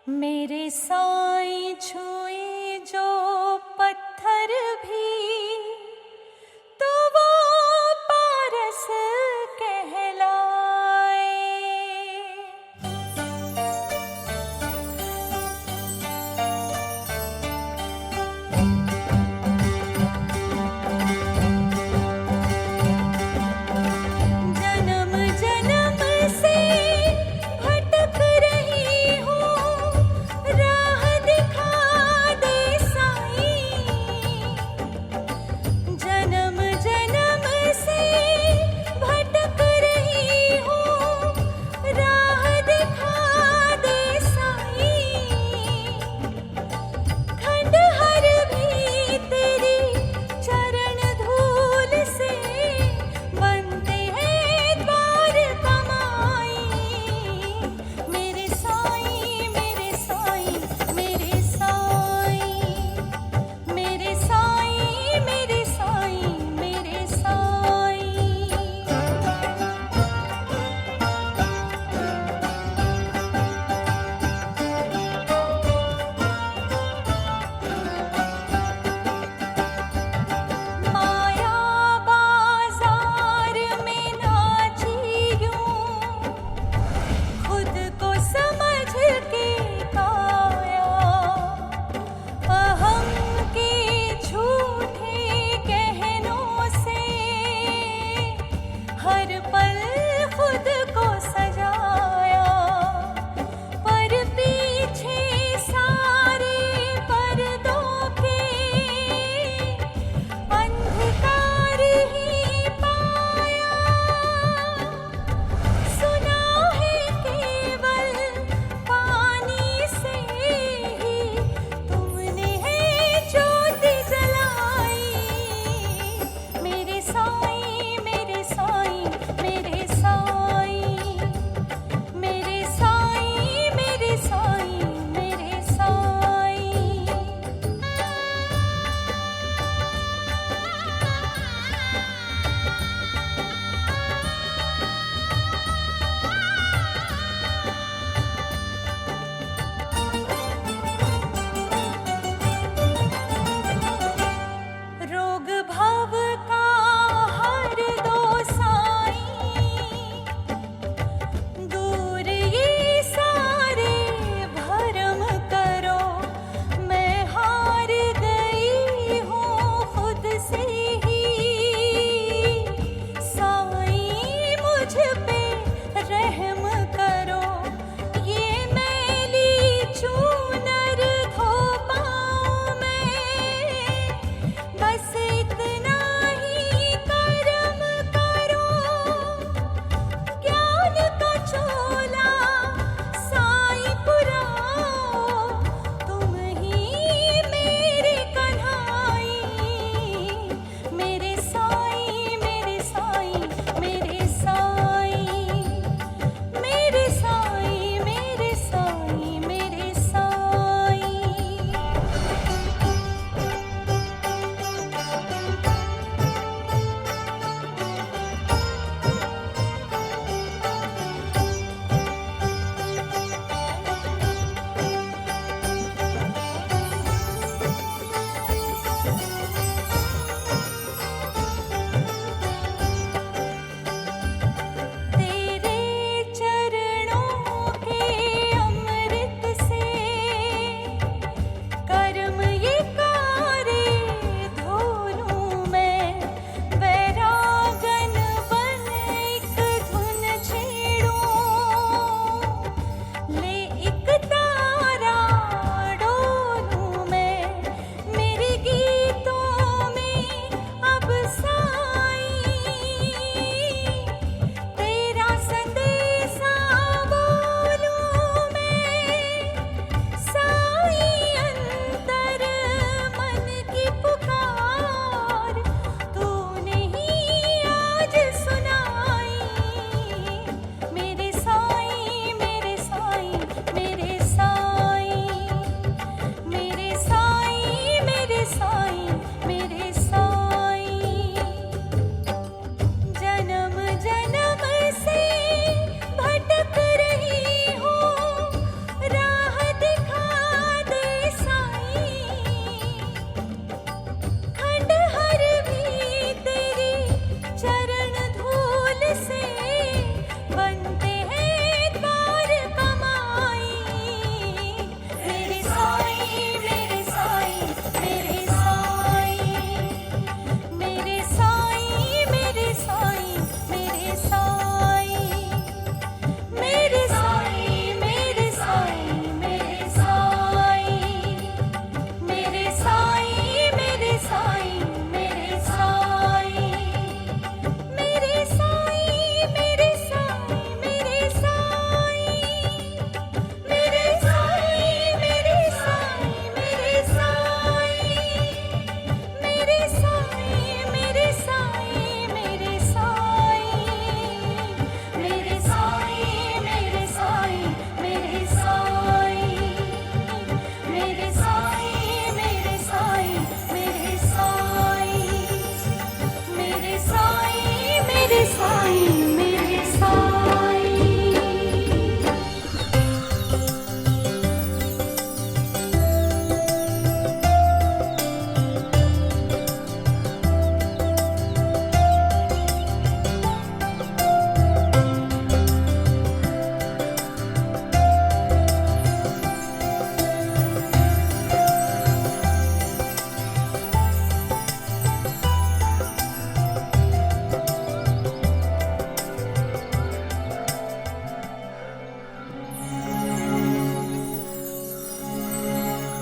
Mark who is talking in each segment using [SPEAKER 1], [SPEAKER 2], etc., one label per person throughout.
[SPEAKER 1] मेरे साईं छुई जो पत्थर भी तो वो पारस कहलाए। जन्म जन्म से भटक रही हूँ, राह दिखा दे साईं। जन्म जन्म से भटक रही हूँ, राह दिखा दे साईं। खंडहर भी तेरी चरण धूल से बनते हैं द्वार कमाई। मेरे साईं मेरे साईं मेरे साईं, मेरे साईं मेरे साईं मेरे साईं। माया बाजार में नाची यूं, खुद को समझ के काया। अहम के झूठे कहनों से हर पल खुद को सजाया। पर पीछे सारे पर्दों के अंधकार ही पाया। सुना है केवल पानी से ही तुमने है ज्योति जलाई। मेरे साईं मेरे साईं मेरे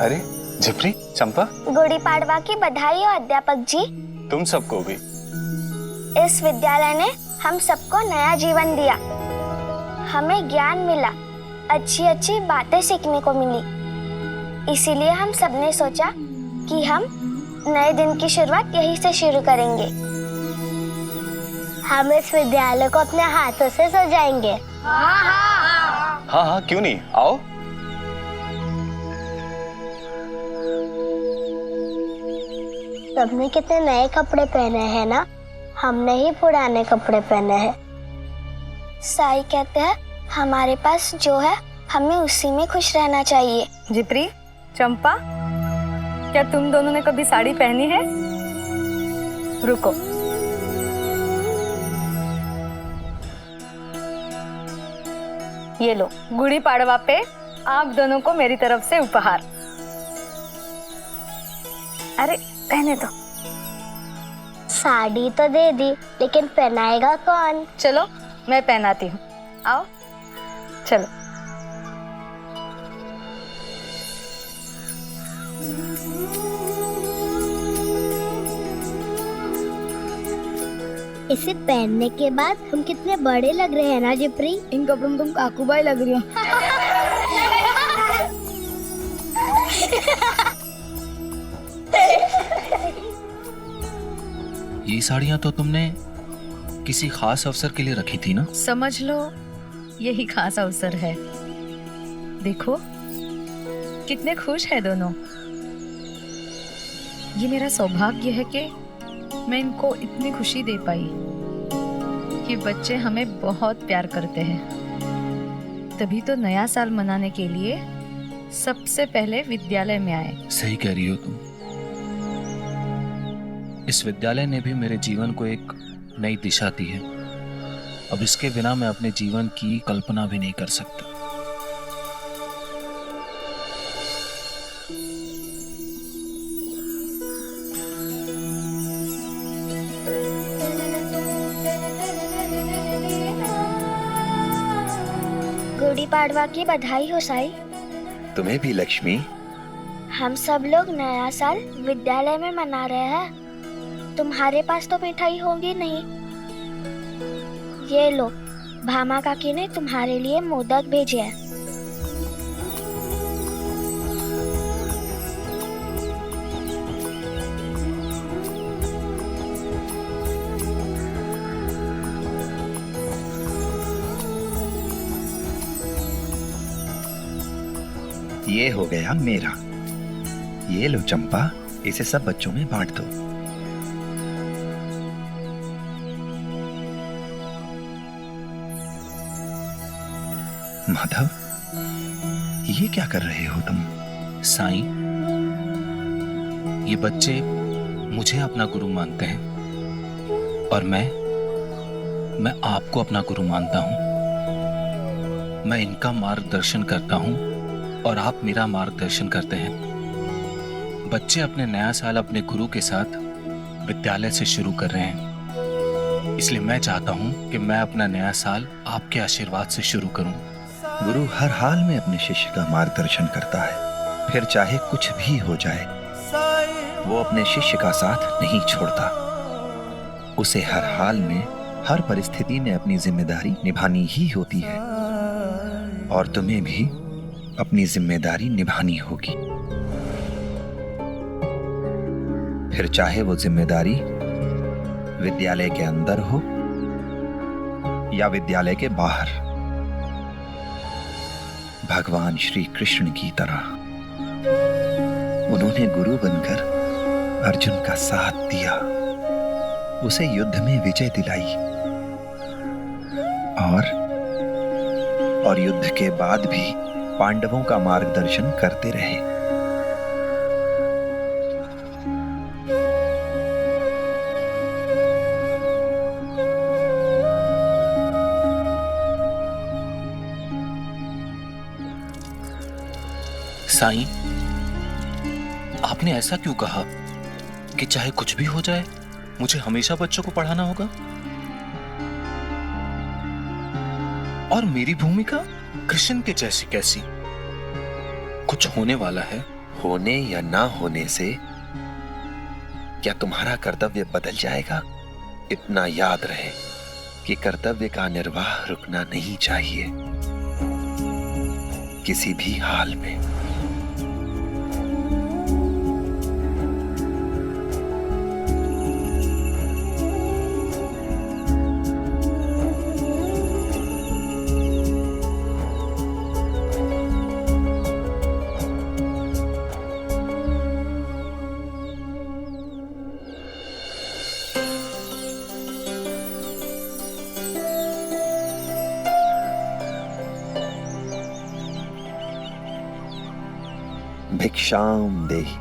[SPEAKER 2] अरे झिपरी, चंपा,
[SPEAKER 3] गुड़ी पाड़वा की बधाई हो अध्यापक जी।
[SPEAKER 2] तुम सबको भी।
[SPEAKER 3] इस विद्यालय ने हम सबको नया जीवन दिया, हमें ज्ञान मिला, अच्छी अच्छी बातें सीखने को मिली। इसीलिए हम सबने सोचा कि हम नए दिन की शुरुआत यहीं से शुरू करेंगे। हम इस विद्यालय को अपने हाथों से सजाएंगे।
[SPEAKER 2] हाँ हाँ, क्यों नहीं, आओ।
[SPEAKER 3] सबने कितने नए कपड़े पहने हैं ना, हमने ही पुराने कपड़े पहने हैं। साई कहते हैं हमारे पास जो है हमें उसी में खुश रहना चाहिए।
[SPEAKER 4] जिप्री, चंपा, क्या तुम दोनों ने कभी साड़ी पहनी है? रुको, ये लो, गुड़ी पाड़वा पे आप दोनों को मेरी तरफ से उपहार। अरे पहने तो।
[SPEAKER 3] साड़ी तो दे दी, लेकिन पहनाएगा कौन?
[SPEAKER 4] चलो मैं पहनाती हूँ, आओ चलो।
[SPEAKER 3] इसे पहनने के बाद हम कितने बड़े लग रहे हैं ना जिप्री?
[SPEAKER 4] इन कपड़ों में तुम काकूबाई लग रही हो।
[SPEAKER 5] ये साड़ियाँ तो तुमने किसी खास अवसर के लिए रखी थी ना?
[SPEAKER 4] समझ लो यही खास अवसर है। देखो कितने खुश है दोनों। ये मेरा सौभाग्य है कि मैं इनको इतनी खुशी दे पाई। ये बच्चे हमें बहुत प्यार करते हैं, तभी तो नया साल मनाने के लिए सबसे पहले विद्यालय में आए।
[SPEAKER 5] सही कह रही हो तुम। इस विद्यालय ने भी मेरे जीवन को एक नई दिशा दी है। अब इसके बिना मैं अपने जीवन की कल्पना भी नहीं कर सकता।
[SPEAKER 3] गुड़ी पाड़वा की बधाई हो साई।
[SPEAKER 6] तुम्हें भी लक्ष्मी।
[SPEAKER 3] हम सब लोग नया साल विद्यालय में मना रहे हैं। तुम्हारे पास तो मिठाई होगी नहीं। ये लो, भामा काकी ने तुम्हारे लिए मोदक भेजे हैं।
[SPEAKER 6] ये हो गया मेरा। ये लो चंपा, इसे सब बच्चों में बांट दो। माधव, ये क्या कर रहे हो तुम?
[SPEAKER 5] साईं, ये बच्चे मुझे अपना गुरु मानते हैं और मैं आपको अपना गुरु मानता हूं। मैं इनका मार्गदर्शन करता हूं और आप मेरा मार्गदर्शन करते हैं। बच्चे अपने नया साल अपने गुरु के साथ विद्यालय से शुरू कर रहे हैं, इसलिए मैं चाहता हूं कि मैं अपना नया साल आपके आशीर्वाद से शुरू करूं।
[SPEAKER 6] गुरु हर हाल में अपने शिष्य का मार्गदर्शन करता है, फिर चाहे कुछ भी हो जाए वो अपने शिष्य का साथ नहीं छोड़ता। उसे हर हाल में, हर परिस्थिति में अपनी जिम्मेदारी निभानी ही होती है और तुम्हें भी अपनी जिम्मेदारी निभानी होगी। फिर चाहे वो जिम्मेदारी विद्यालय के अंदर हो या विद्यालय के बाहर। भगवान श्री कृष्ण की तरह उन्होंने गुरु बनकर अर्जुन का साथ दिया, उसे युद्ध में विजय दिलाई और युद्ध के बाद भी पांडवों का मार्गदर्शन करते रहे।
[SPEAKER 5] साईं, आपने ऐसा क्यों कहा कि चाहे कुछ भी हो जाए मुझे हमेशा बच्चों को पढ़ाना होगा? और मेरी भूमिका कृष्ण के जैसी कैसी? कुछ होने वाला है,
[SPEAKER 6] होने या ना होने से क्या तुम्हारा कर्तव्य बदल जाएगा? इतना याद रहे कि कर्तव्य का निर्वाह रुकना नहीं चाहिए किसी भी हाल में। भिक्षाम देहि।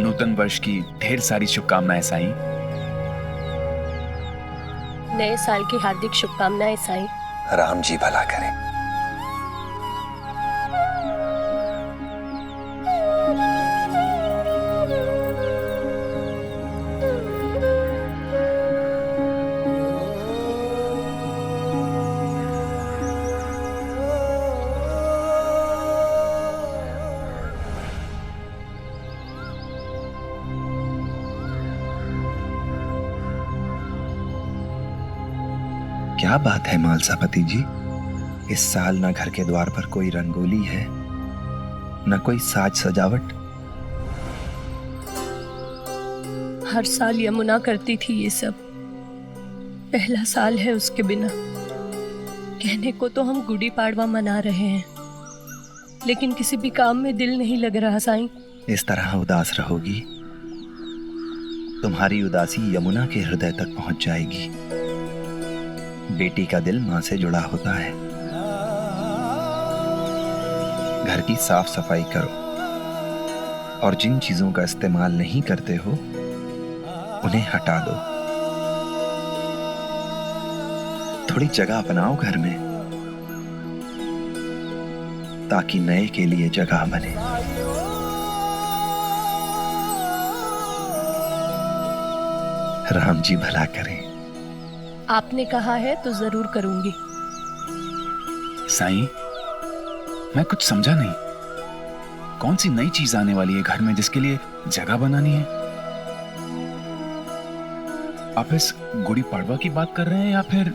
[SPEAKER 7] नूतन वर्ष की ढेर सारी शुभकामनाएं साईं।
[SPEAKER 8] नए साल की हार्दिक शुभकामनाएं साईं।
[SPEAKER 6] राम जी भला करें। क्या बात है मालसापति जी, इस साल ना घर के द्वार पर कोई रंगोली है न कोई साज सजावट।
[SPEAKER 8] हर साल यमुना करती थी ये सब, पहला साल है उसके बिना। कहने को तो हम गुड़ी पाड़वा मना रहे हैं, लेकिन किसी भी काम में दिल नहीं लग रहा साईं।
[SPEAKER 6] इस तरह उदास रहोगी, तुम्हारी उदासी यमुना के हृदय तक पहुंच जाएगी। बेटी का दिल मां से जुड़ा होता है। घर की साफ सफाई करो और जिन चीजों का इस्तेमाल नहीं करते हो उन्हें हटा दो। थोड़ी जगह बनाओ घर में ताकि नए के लिए जगह बने। राम जी भला करें।
[SPEAKER 8] आपने कहा है तो जरूर करूंगी।
[SPEAKER 7] साईं, मैं कुछ समझा नहीं। कौन सी नई चीज आने वाली है घर में जिसके लिए जगह बनानी है? आप इस गुड़ी पाड़वा की बात कर रहे हैं या फिर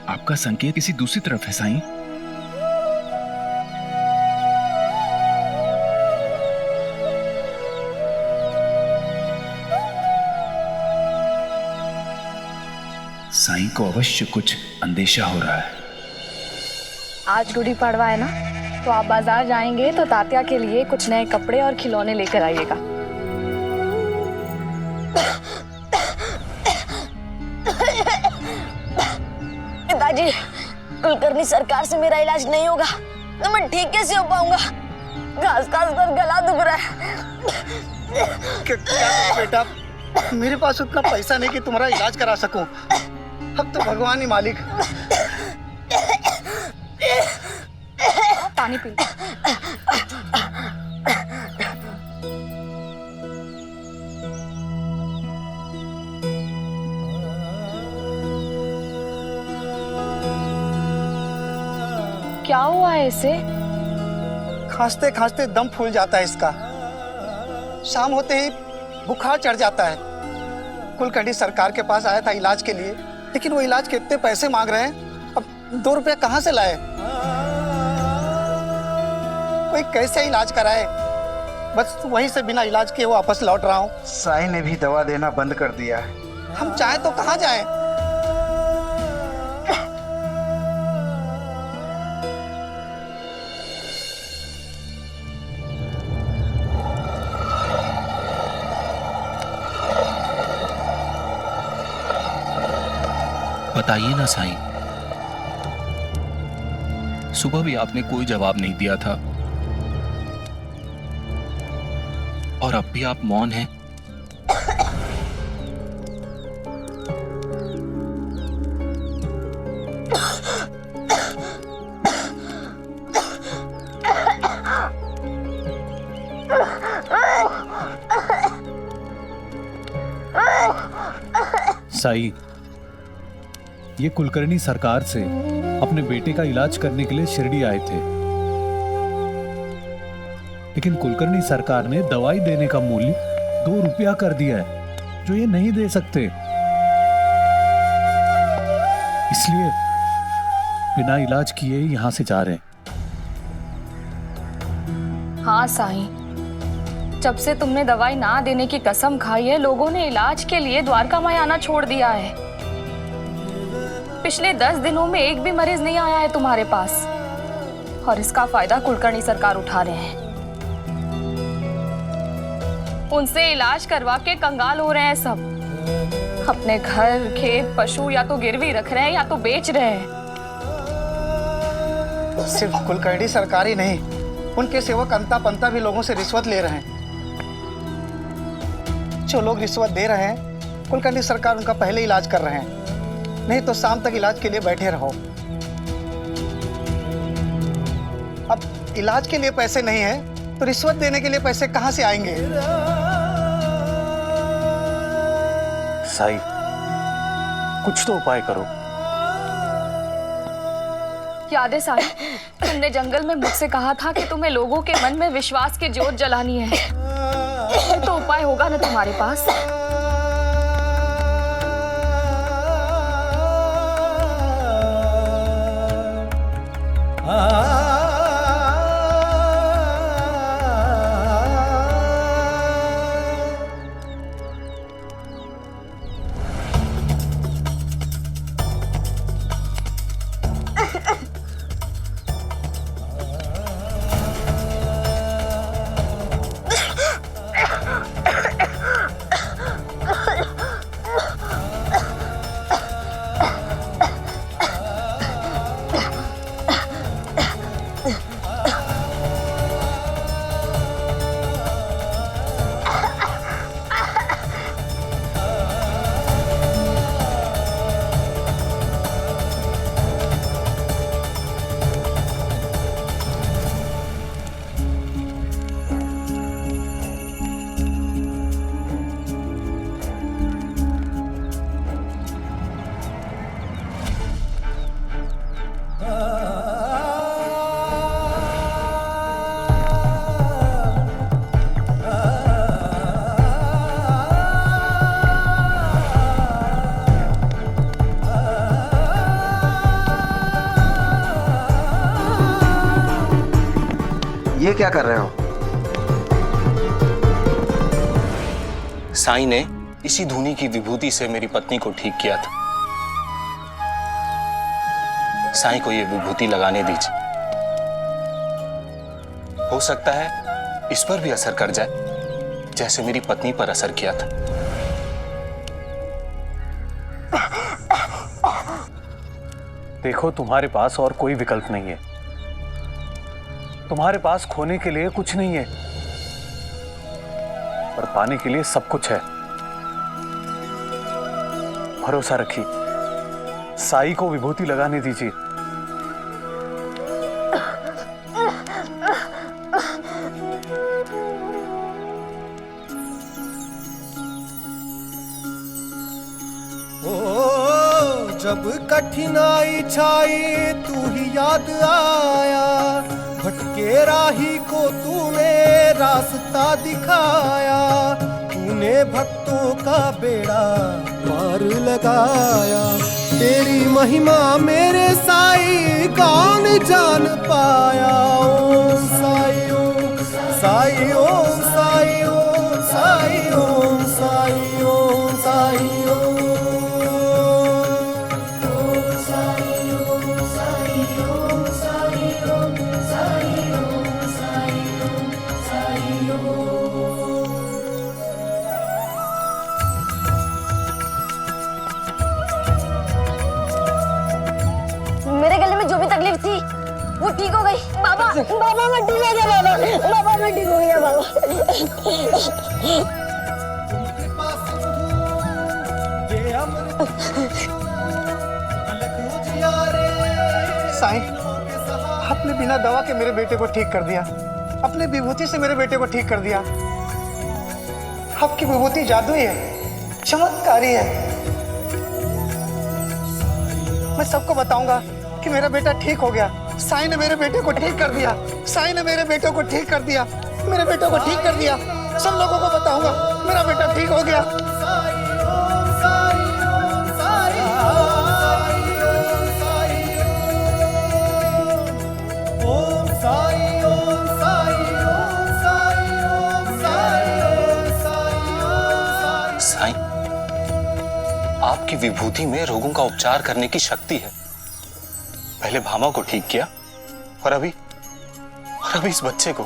[SPEAKER 7] आपका संकेत किसी दूसरी तरफ है साईं? साईं को अवश्य कुछ अंदेशा हो रहा है।
[SPEAKER 4] आज गुड़ी पड़वा है ना, तो आप बाजार जाएंगे तो तात्या के लिए कुछ नए कपड़े और खिलौने लेकर आइएगा।
[SPEAKER 9] पिताजी, कुलकर्णी सरकार से मेरा इलाज नहीं होगा तो मैं ठीक कैसे हो पाऊंगा? घास घास कर गला दुख रहा है।
[SPEAKER 10] क्या बेटा, मेरे पास उतना पैसा नहीं कि तुम्हारा इलाज करा सकूं। अब तो भगवान ही मालिक।
[SPEAKER 4] पानी पी। क्या हुआ है इसे?
[SPEAKER 10] खांसते खांसते दम फूल जाता है इसका। शाम होते ही बुखार चढ़ जाता है। कुलकर्णी सरकार के पास आया था इलाज के लिए, लेकिन वो इलाज के इतने पैसे मांग रहे हैं, अब 2 रुपया कहाँ से लाए? कोई कैसे इलाज कराए? बस वहीं से बिना इलाज के वापस लौट रहा हूँ।
[SPEAKER 11] साई ने भी दवा देना बंद कर दिया है।
[SPEAKER 10] हम चाहे तो कहाँ जाएं?
[SPEAKER 5] बताइए ना साईं, सुबह भी आपने कोई जवाब नहीं दिया था और अब भी आप मौन हैं।
[SPEAKER 12] साई, ये कुलकर्णी सरकार से अपने बेटे का इलाज करने के लिए शिरडी आए थे, लेकिन कुलकर्णी सरकार ने दवाई देने का मूल्य 2 रुपया कर दिया है, जो ये नहीं दे सकते। इसलिए बिना इलाज किए यहां से जा रहे हैं।
[SPEAKER 4] हाँ साईं, जब से तुमने दवाई ना देने की कसम खाई है, लोगों ने इलाज के लिए द्वारका माई आना छोड़ दिया है। पिछले 10 दिनों में एक भी मरीज नहीं आया है तुम्हारे पास, और इसका फायदा कुलकर्णी सरकार उठा रहे हैं। उनसे इलाज करवा के कंगाल हो रहे हैं सब। अपने घर, खेत, पशु या तो गिरवी रख रहे हैं या तो बेच रहे हैं।
[SPEAKER 10] सिर्फ कुलकर्णी सरकार ही नहीं, उनके सेवक अंता पंता भी लोगों से रिश्वत ले रहे हैं। जो लोग रिश्वत दे रहे हैं, कुलकर्णी सरकार उनका पहले इलाज कर रहे हैं, नहीं तो शाम तक इलाज के लिए बैठे रहो। अब इलाज के लिए पैसे नहीं है तो रिश्वत देने के लिए पैसे कहां से आएंगे?
[SPEAKER 2] साई, कुछ तो उपाय करो।
[SPEAKER 4] याद है साईं, तुमने जंगल में मुझसे कहा था कि तुम्हें लोगों के मन में विश्वास की ज्योत जलानी है। तो उपाय होगा ना तुम्हारे पास?
[SPEAKER 11] ये क्या कर रहे हो?
[SPEAKER 2] साई ने इसी धूनी की विभूति से मेरी पत्नी को ठीक किया था। साई को ये विभूति लगाने दीजिए, हो सकता है इस पर भी असर कर जाए, जैसे मेरी पत्नी पर असर किया था।
[SPEAKER 12] देखो, तुम्हारे पास और कोई विकल्प नहीं है। तुम्हारे पास खोने के लिए कुछ नहीं है, और पाने के लिए सब कुछ है। भरोसा रखिए, साई को विभूति लगाने दीजिए।
[SPEAKER 13] जब कठिनाई छाई तू ही याद आया, भटके राही को तूने रास्ता दिखाया, तूने भक्तों का बेड़ा पार लगाया। तेरी महिमा मेरे साई कौन जान पाया। ओम साई ओम साई ओम साई ओम साई ओम साई ओम साई ओम।
[SPEAKER 9] मेरे गले में जो भी तकलीफ थी वो ठीक हो गई। बाबा बाबा मैं ठीक हो गया। बाबा बाबा मैं ठीक हो गया। बाबा
[SPEAKER 10] साईं, आपने बिना दवा के मेरे बेटे को ठीक कर दिया, अपने विभूति से मेरे बेटे को ठीक कर दिया। आपकी विभूति जादुई है, चमत्कारी है। मैं सबको बताऊंगा कि मेरा बेटा ठीक हो गया। साईं ने मेरे बेटे को ठीक कर दिया। साईं ने मेरे बेटे को ठीक कर दिया। मेरे बेटे को ठीक कर दिया। सब लोगों को बताऊंगा मेरा बेटा ठीक हो गया।
[SPEAKER 2] साईं, आपकी विभूति में रोगों का उपचार करने की शक्ति है। पहले भामा को ठीक किया और अभी इस बच्चे को।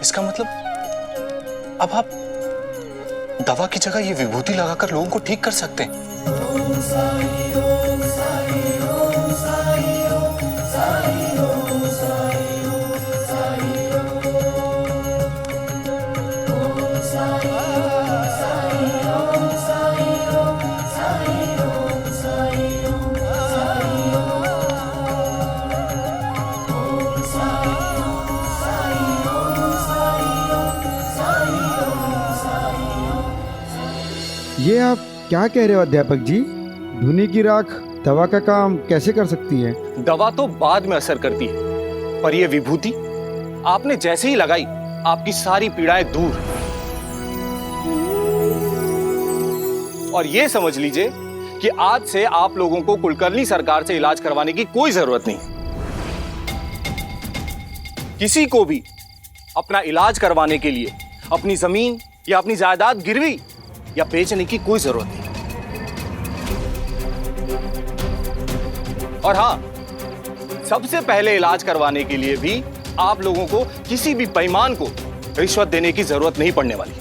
[SPEAKER 2] इसका मतलब अब आप दवा की जगह ये विभूति लगाकर लोगों को ठीक कर सकते हैं।
[SPEAKER 14] ये आप क्या कह रहे हो अध्यापक जी? धुनी की राख दवा का काम कैसे कर सकती है?
[SPEAKER 2] दवा तो बाद में असर करती है, पर यह विभूति आपने जैसे ही लगाई आपकी सारी पीड़ाएं दूर। और यह समझ लीजिए कि आज से आप लोगों को कुलकर्णी सरकार से इलाज करवाने की कोई जरूरत नहीं। किसी को भी अपना इलाज करवाने के लिए अपनी जमीन या अपनी जायदाद गिरवी या बेचने की कोई जरूरत नहीं। और हां, सबसे पहले इलाज करवाने के लिए भी आप लोगों को किसी भी बेईमान को रिश्वत देने की जरूरत नहीं पड़ने वाली।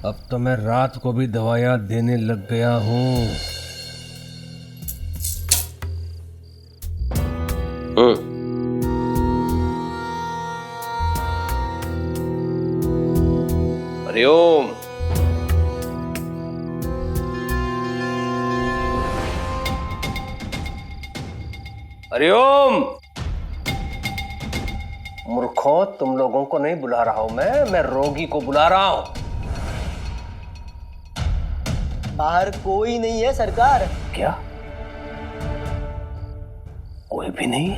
[SPEAKER 13] अब तो मैं रात को भी दवाइयां देने लग गया हूं।
[SPEAKER 11] हरिओम। हरिओम। मूर्खों, तुम लोगों को नहीं बुला रहा हूं मैं रोगी को बुला रहा हूं।
[SPEAKER 15] बाहर कोई नहीं है सरकार।
[SPEAKER 11] क्या? कोई भी नहीं?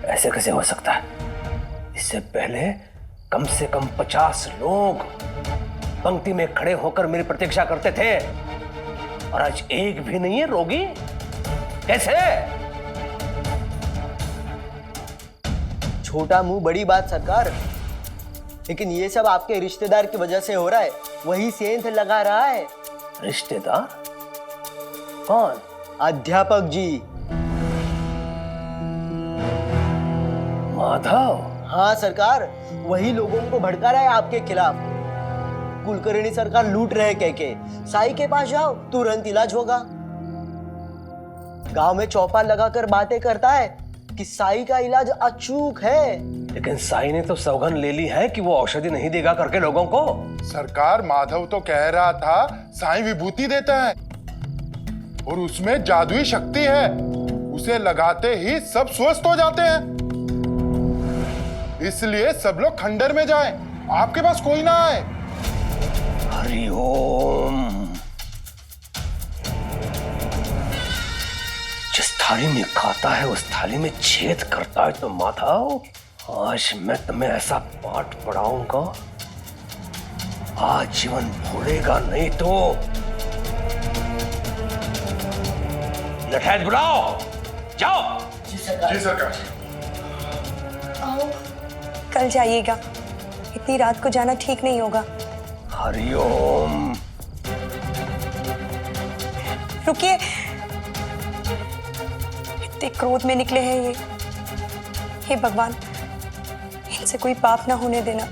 [SPEAKER 11] ऐसे कैसे हो सकता है? इससे पहले कम से कम 50 लोग पंक्ति में खड़े होकर मेरी प्रतीक्षा करते थे और आज एक भी नहीं है रोगी। कैसे?
[SPEAKER 15] छोटा मुंह बड़ी बात सरकार, लेकिन ये सब आपके रिश्तेदार की वजह से हो रहा है। वही सेंध लगा रहा है।
[SPEAKER 11] रिश्तेदार? कौन?
[SPEAKER 15] अध्यापक जी।
[SPEAKER 11] माधव?
[SPEAKER 15] हाँ सरकार, वही लोगों को भड़का रहा है आपके खिलाफ। कुलकर्णी सरकार लूट रहे कह के साईं के पास जाओ, तुरंत इलाज होगा। गांव में चौपाल लगाकर बातें करता है कि साईं का इलाज अचूक है।
[SPEAKER 11] लेकिन साईं ने तो सौगंध ले ली है कि वो औषधि नहीं देगा करके लोगों को।
[SPEAKER 16] सरकार, माधव तो कह रहा था साईं विभूति देता है और उसमें जादुई शक्ति है। उसे लगाते ही सब स्वस्थ हो जाते हैं। इसलिए सब लोग खंडर में जाएं, आपके पास कोई ना आए।
[SPEAKER 11] हरिओम। जिस थाली में खाता है उस थाली में छेद करता है तो माधव, आज मैं तुम्हें ऐसा पाठ पढ़ाऊंगा आज जीवन भूलेगा नहीं। तो लठैत बुलाओ, जाओ।
[SPEAKER 16] जी सरकार।
[SPEAKER 17] आओ, कल जाइएगा, इतनी रात को जाना ठीक नहीं होगा।
[SPEAKER 11] हरिओम।
[SPEAKER 17] रुकिए, इतने क्रोध में निकले हैं ये। हे भगवान, इनसे कोई पाप ना होने देना।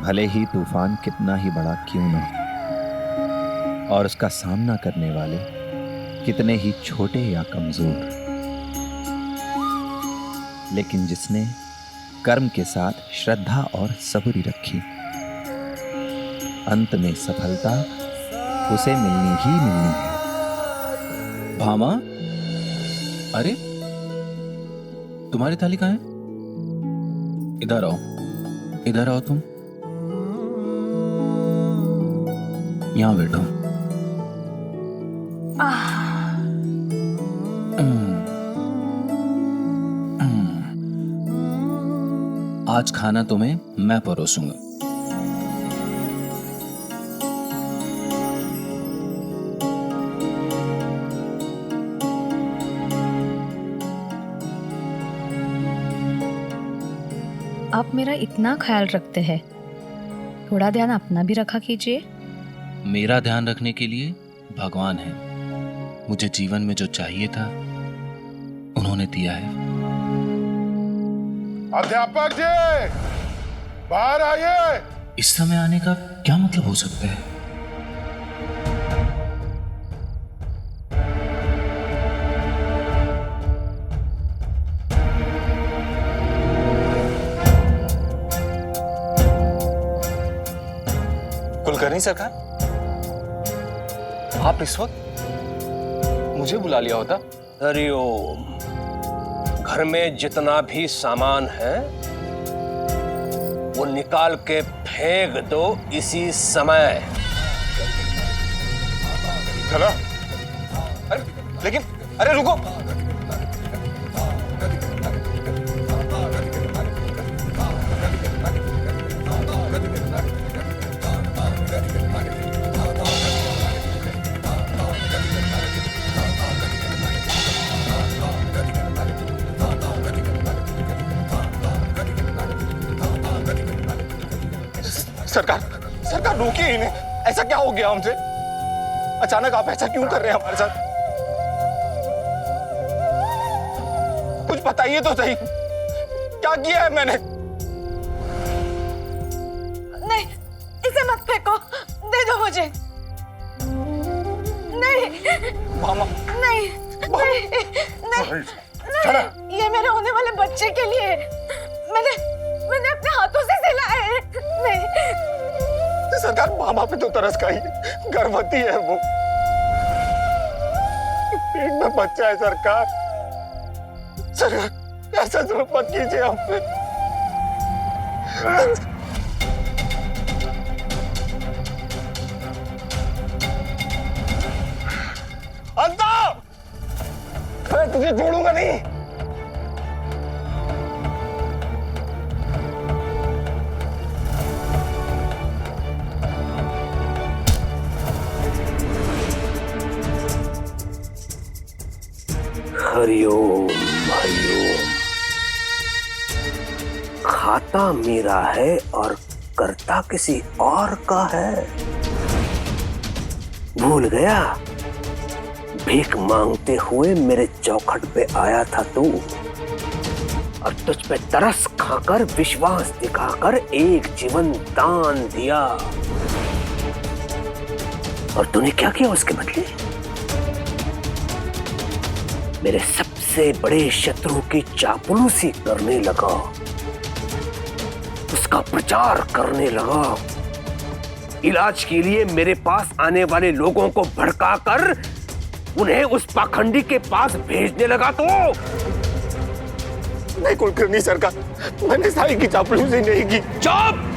[SPEAKER 6] भले ही तूफान कितना ही बड़ा क्यों न हो और उसका सामना करने वाले कितने ही छोटे या कमजोर, लेकिन जिसने कर्म के साथ श्रद्धा और सबूरी रखी, अंत में सफलता उसे मिलनी ही मिलनी है।
[SPEAKER 5] भामा, अरे तुम्हारी थाली कहाँ है? इधर आओ, इधर आओ तुम, यहां बैठो। आज खाना तुम्हें मैं परोसूंगा।
[SPEAKER 4] आप मेरा इतना ख्याल रखते हैं, थोड़ा ध्यान अपना भी रखा कीजिए।
[SPEAKER 5] मेरा ध्यान रखने के लिए भगवान है। मुझे जीवन में जो चाहिए था उन्होंने दिया है।
[SPEAKER 16] अध्यापक जी, बाहर आइए।
[SPEAKER 5] इस समय आने का क्या मतलब हो सकता है?
[SPEAKER 2] कुलकर्णी सरकार, आप इस वक्त मुझे बुला लिया होता।
[SPEAKER 11] हरिओम। घर में जितना भी सामान है वो निकाल के फेंक दो इसी समय।
[SPEAKER 2] चलो। अरे लेकिन, अरे रुको। सरकार, सरकार रोकिए इन्हें। ऐसा क्या हो गया हमसे? अचानक आप ऐसा क्यों कर रहे हैं हमारे साथ? कुछ बताइए तो सही, क्या किया है मैंने?
[SPEAKER 1] नहीं, इसे मत फेंको, दे दो मुझे। नहीं
[SPEAKER 2] मामा,
[SPEAKER 1] नहीं नहीं नहीं, नहीं, ये मेरे होने वाले बच्चे के लिए है। मैंने अपने हाथों से सिलाया है। नहीं
[SPEAKER 2] सरकार, मामा पे तो तरस खाई, गर्भवती है वो, पेट में बच्चा है। सरकार, सरकार ऐसा जरूर मत कीजिए हम पे। अंता, मैं तुझे छोड़ूंगा नहीं।
[SPEAKER 11] हरिओम हरिओम। खाता मेरा है और करता किसी और का है। भूल गया? भीख मांगते हुए मेरे चौखट पे आया था तू, और तुझ पे तरस खाकर विश्वास दिखाकर एक जीवन दान दिया। और तूने क्या किया उसके बदले? मेरे सबसे बड़े शत्रु की चापलूसी करने लगा, उसका प्रचार करने लगा। इलाज के लिए मेरे पास आने वाले लोगों को भड़काकर उन्हें उस पाखंडी के पास भेजने लगा। तो
[SPEAKER 2] नहीं कुलकर्णी सरकार, मैंने साई की चापलूसी नहीं की।
[SPEAKER 11] चुप!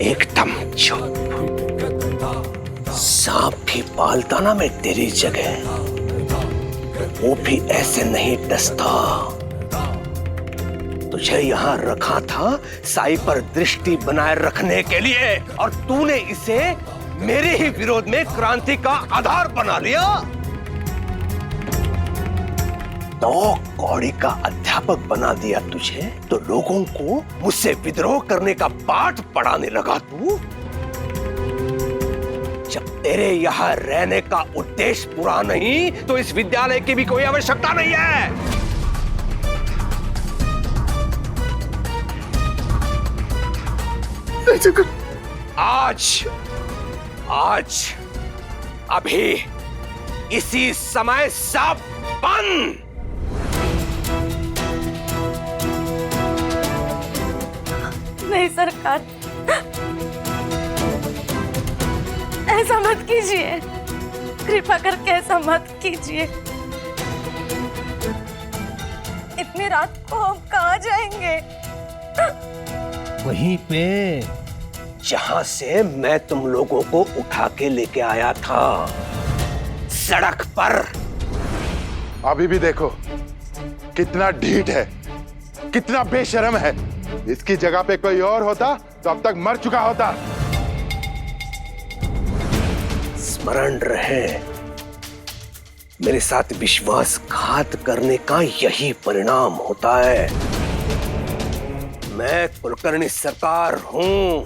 [SPEAKER 11] एकदम चुप। सांप भी पालता ना मैं तेरी जगह, वो भी ऐसे नहीं डसता। तुझे यहाँ रखा था साई पर दृष्टि बनाए रखने के लिए, और तूने इसे मेरे ही विरोध में क्रांति का आधार बना लिया। तो कौड़ी का अध्यापक बना दिया तुझे, तो लोगों को मुझसे विद्रोह करने का पाठ पढ़ाने लगा तू। जब तेरे यहाँ रहने का उद्देश्य पूरा नहीं तो इस विद्यालय की भी कोई आवश्यकता नहीं है। आज अभी इसी समय सब बंद।
[SPEAKER 1] नहीं सरकार, ऐसा मत कीजिए, कृपा करके ऐसा मत कीजिए। इतनी रात को हम कहाँ जाएंगे?
[SPEAKER 11] वहीं पे जहां से मैं तुम लोगों को उठा के लेके आया था, सड़क पर।
[SPEAKER 16] अभी भी देखो कितना ढीठ है, कितना बेशर्म है। इसकी जगह पे कोई और होता तो अब तक मर चुका होता।
[SPEAKER 11] स्मरण रहे, मेरे साथ विश्वासघात करने का यही परिणाम होता है। मैं कुलकर्णी सरकार हूं,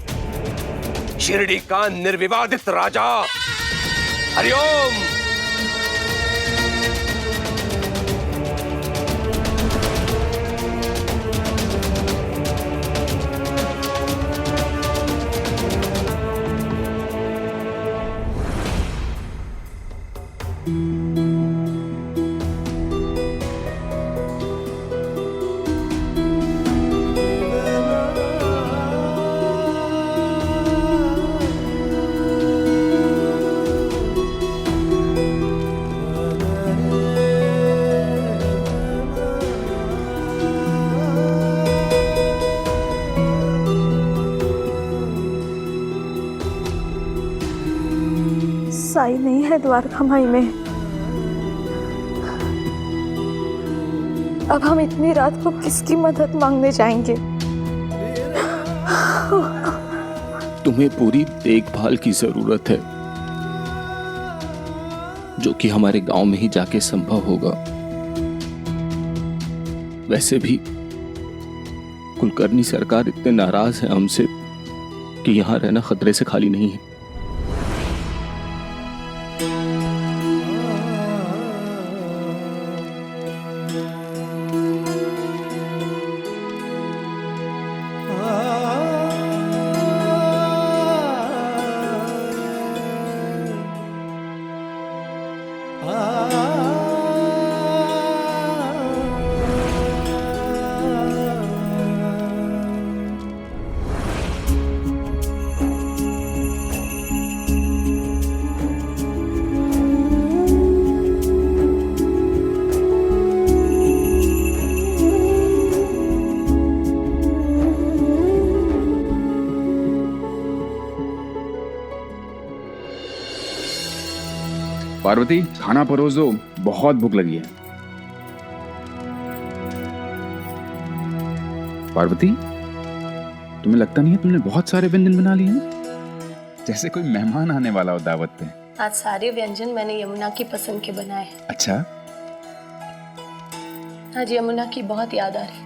[SPEAKER 11] शिरडी का निर्विवादित राजा। हरिओम।
[SPEAKER 1] साई नहीं है द्वारका माई में। अब हम इतनी रात को किसकी मदद मांगने जाएंगे?
[SPEAKER 2] तुम्हें पूरी देखभाल की जरूरत है, जो कि हमारे गांव में ही जाके संभव होगा। वैसे भी कुलकर्णी सरकार इतने नाराज है हमसे कि यहां रहना खतरे से खाली नहीं है।
[SPEAKER 7] पार्वती, खाना परोस दो, बहुत भूख लगी है। पार्वती, तुम्हें लगता नहीं है तुमने बहुत सारे व्यंजन बना लिए हैं? जैसे कोई मेहमान आने वाला हो दावत पे।
[SPEAKER 8] आज सारे व्यंजन मैंने यमुना की पसंद के बनाए।
[SPEAKER 7] अच्छा।
[SPEAKER 8] आज यमुना की बहुत याद आ रही।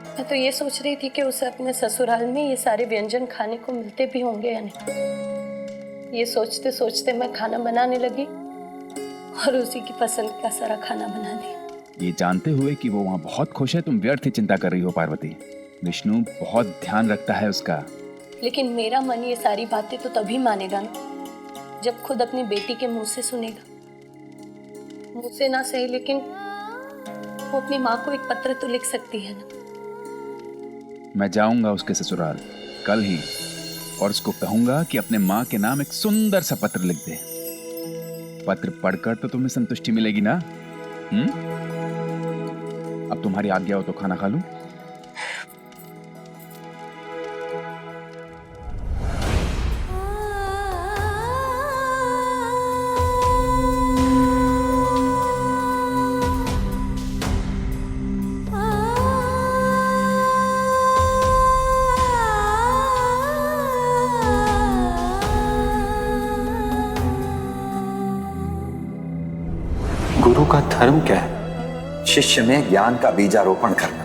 [SPEAKER 8] मैं तो ये सोच रही थी कि उसे अपने ससुराल में ये सारे व्यंजन खाने को मिलते भी होंगे या नहीं। ये सोचते सोचते मैं खाना बनाने लगी और उसी की पसंद का सारा खाना बना दिया।
[SPEAKER 7] ये जानते हुए कि वो वहाँ बहुत खुश है, तुम व्यर्थ ही चिंता कर रही हो पार्वती। विष्णु बहुत ध्यान रखता है उसका।
[SPEAKER 8] लेकिन मेरा मन ये सारी बातें तो तभी मानेगा ना, जब खुद अपनी बेटी के मुंह से सुनेगा। मुझसे ना सही, लेकिन वो अपनी माँ को एक पत्र तो लिख सकती है ना।
[SPEAKER 7] मैं जाऊंगा उसके ससुराल कल ही और उसको कहूंगा कि अपने माँ के नाम एक सुंदर सा पत्र लिख दे। पत्र पढ़कर तो तुम्हें संतुष्टि मिलेगी ना? अब तुम्हारी आज्ञा हो तो खाना खा लूं?
[SPEAKER 2] गुरु का धर्म क्या है?
[SPEAKER 6] शिष्य में ज्ञान का बीजारोपण करना।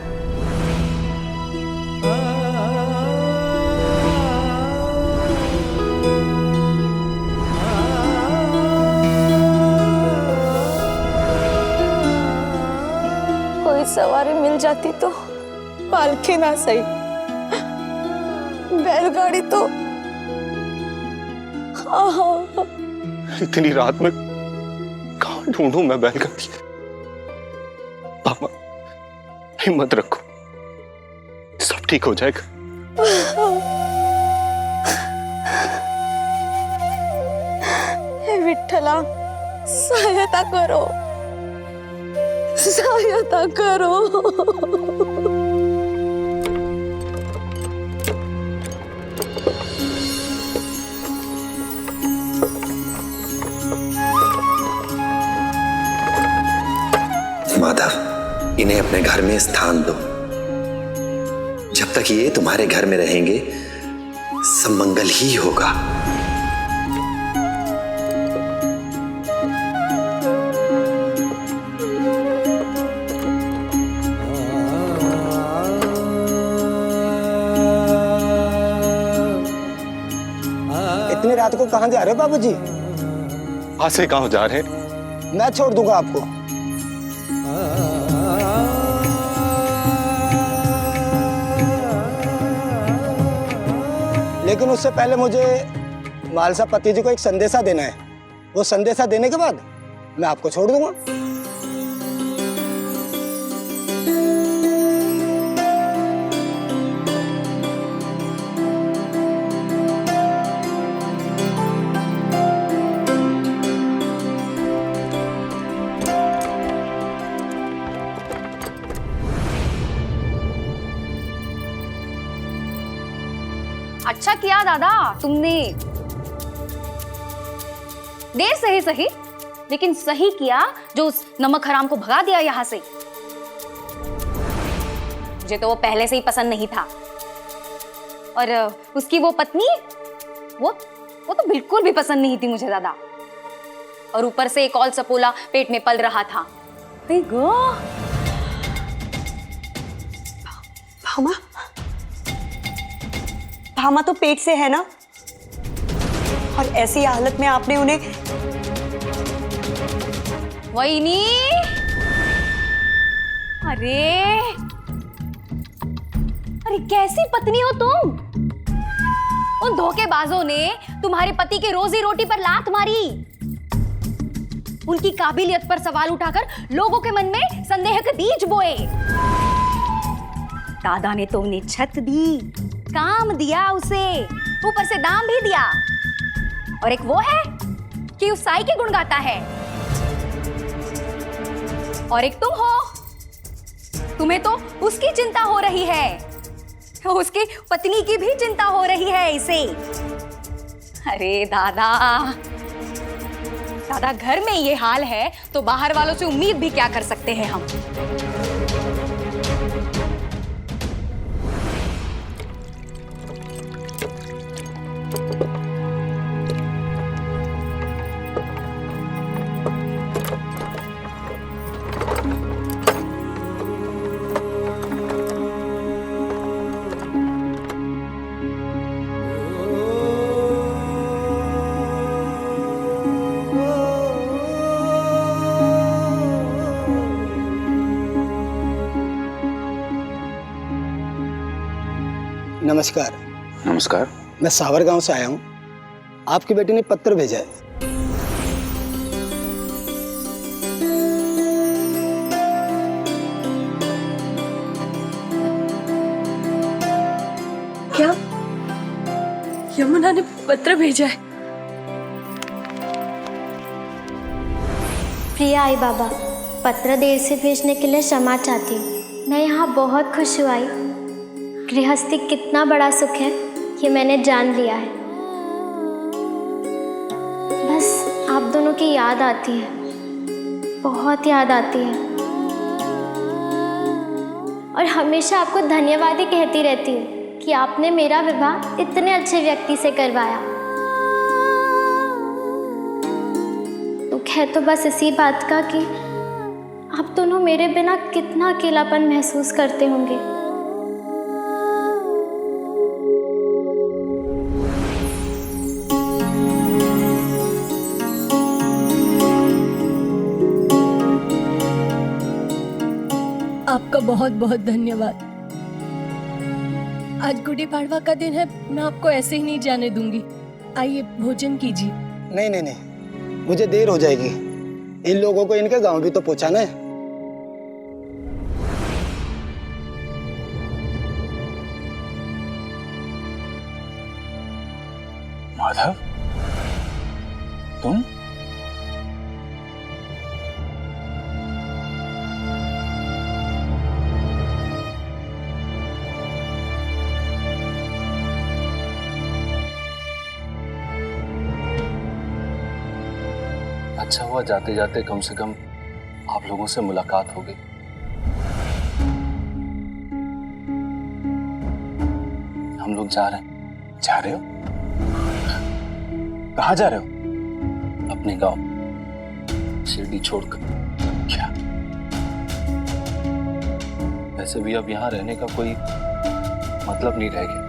[SPEAKER 1] सवारी मिल जाती तो पालकी ना सही, बैलगाड़ी तो
[SPEAKER 2] इतनी रात में कहाँ ढूंढूं मैं बैलगाड़ी? भामा, हिम्मत रखो, सब ठीक हो जाएगा।
[SPEAKER 1] हे विठ्ठला, सहायता करो, सहायता करो।
[SPEAKER 6] माधव, इन्हें अपने घर में स्थान दो। जब तक ये तुम्हारे घर में रहेंगे सब मंगल ही होगा।
[SPEAKER 10] इतनी रात को कहाँ जा रहे हो बाबूजी?
[SPEAKER 2] आज से कहाँ जा रहे हैं?
[SPEAKER 10] मैं छोड़ दूंगा आपको। लेकिन उससे पहले मुझे मालसा पति जी को एक संदेशा देना है। वो संदेशा देने के बाद मैं आपको छोड़ दूंगा।
[SPEAKER 18] अच्छा किया दादा तुमने, देर से ही सही लेकिन सही किया जो उस नमक हराम को भगा दिया यहाँ से। मुझे तो वो पहले से ही पसंद नहीं था, और उसकी वो पत्नी वो तो बिल्कुल भी पसंद नहीं थी मुझे दादा। और ऊपर से एक और सपोला पेट में पल रहा था।
[SPEAKER 17] भामा, भामा तो पेट से है ना, और ऐसी हालत में आपने उन्हें।
[SPEAKER 18] वहीनी, अरे कैसी पत्नी हो तुम? उन धोखेबाजों ने तुम्हारे पति के रोजी रोटी पर लात मारी, उनकी काबिलियत पर सवाल उठाकर लोगों के मन में संदेह के बीज बोए। दादा ने तो उन्हें छत दी, काम दिया उसे, ऊपर से दाम भी दिया। और एक वो है कि उस साई के गुण गाता है, और एक तुम हो, तुम्हें तो उसकी चिंता हो रही है, उसकी पत्नी की भी चिंता हो रही है इसे। अरे दादा, दादा घर में ये हाल है तो बाहर वालों से उम्मीद भी क्या कर सकते हैं हम।
[SPEAKER 10] नमस्कार।
[SPEAKER 7] नमस्कार।
[SPEAKER 10] मैं सावर गांव से आया हूँ। आपकी बेटी ने पत्र भेजा है।
[SPEAKER 8] क्या यमुना ने पत्र भेजा है?
[SPEAKER 3] प्रिया आई बाबा, पत्र देर से भेजने के लिए क्षमा चाहती हूँ। मैं यहाँ बहुत खुश हुई। गृहस्थी कितना बड़ा सुख है ये मैंने जान लिया है। बस आप दोनों की याद आती है, बहुत याद आती है, और हमेशा आपको धन्यवाद ही कहती रहती हूँ कि आपने मेरा विवाह इतने अच्छे व्यक्ति से करवाया। दुख है तो बस इसी बात का कि आप दोनों मेरे बिना कितना अकेलापन महसूस करते होंगे।
[SPEAKER 8] आपका बहुत बहुत धन्यवाद। आज गुड़ी पाड़वा का दिन है, मैं आपको ऐसे ही नहीं जाने दूंगी। आइए भोजन कीजिए।
[SPEAKER 10] नहीं नहीं नहीं, मुझे देर हो जाएगी। इन लोगों को इनके गांव भी तो पहुंचाना है।
[SPEAKER 2] माधव, तुम? अच्छा हुआ जाते जाते कम से कम आप लोगों से मुलाकात हो गई। हम लोग जा रहे हैं। जा रहे हो? कहाँ जा रहे हो? अपने गांव शिरडी छोड़कर। क्या? वैसे भी अब यहाँ रहने का कोई मतलब नहीं रह गया।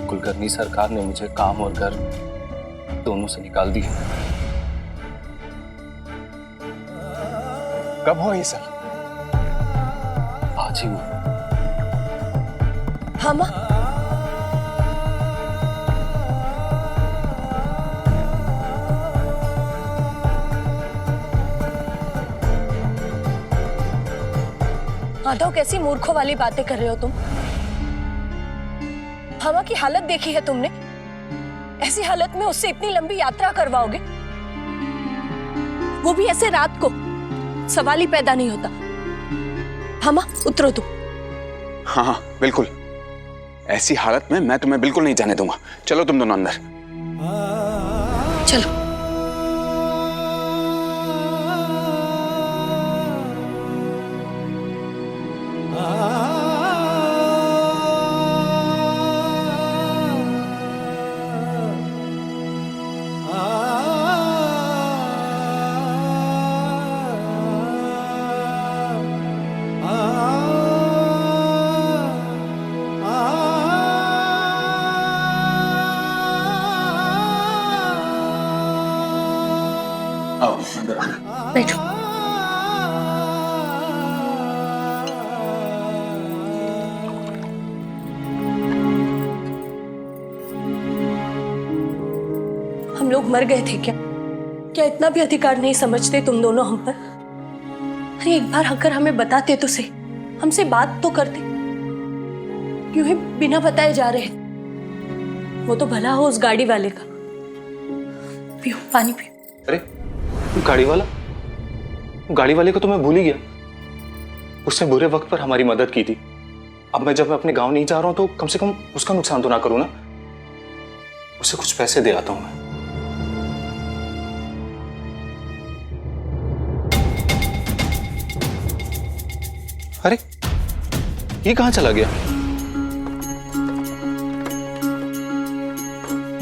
[SPEAKER 2] कुलकर्णी सरकार ने मुझे काम और घर दोनों से निकाल दिया। कब हुआ ये सब? आज ही हुआ।
[SPEAKER 8] हाँ माँ, माधव कैसी मूर्खों वाली बातें कर रहे हो तुम? हवा की हालत देखी है तुमने? ऐसी हालत में उससे इतनी लंबी यात्रा करवाओगे, वो भी ऐसे रात को? सवाल ही पैदा नहीं होता। हमा उतरो तुम।
[SPEAKER 7] हाँ बिल्कुल, ऐसी हालत में मैं तुम्हें बिल्कुल नहीं जाने दूंगा। चलो तुम दोनों अंदर।
[SPEAKER 8] चलो। बैठो। हम लोग मर गए थे क्या? क्या इतना भी अधिकार नहीं समझते तुम दोनों हम पर? अरे एक बार अगर हमें बताते तो सही, हमसे बात तो करते। क्यों ही बिना बताए जा रहे? वो तो भला हो उस गाड़ी वाले का। पियो पानी पियो।
[SPEAKER 2] अरे गाड़ी वाले को तो मैं भूल ही गया। उसने बुरे वक्त पर हमारी मदद की थी। अब जब मैं अपने गांव नहीं जा रहा हूं तो कम से कम उसका नुकसान तो ना करूं ना। उसे कुछ पैसे दे आता हूं मैं। अरे ये कहां चला गया?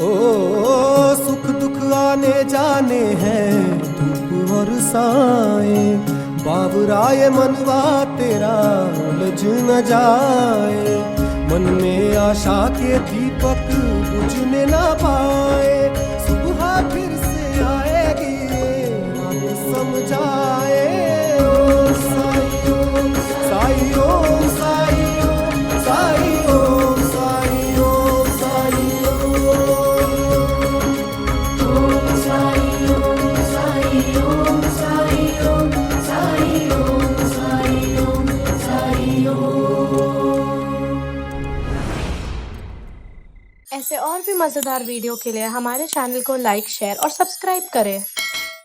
[SPEAKER 19] ओ सुख दुख आने जाने हैं, धूप और साए, बाबुराए मनवा तेरा उलझ न जाए। मन में आशा के दीपक बुझने ना पाए, सुबह फिर से आएगी हम समझाए। ओ साई ओम साई ओम साई ओम साई ओम साई ओम साई
[SPEAKER 20] ऐसे और भी मज़ेदार वीडियो के लिए हमारे चैनल को लाइक, शेयर और सब्सक्राइब करें।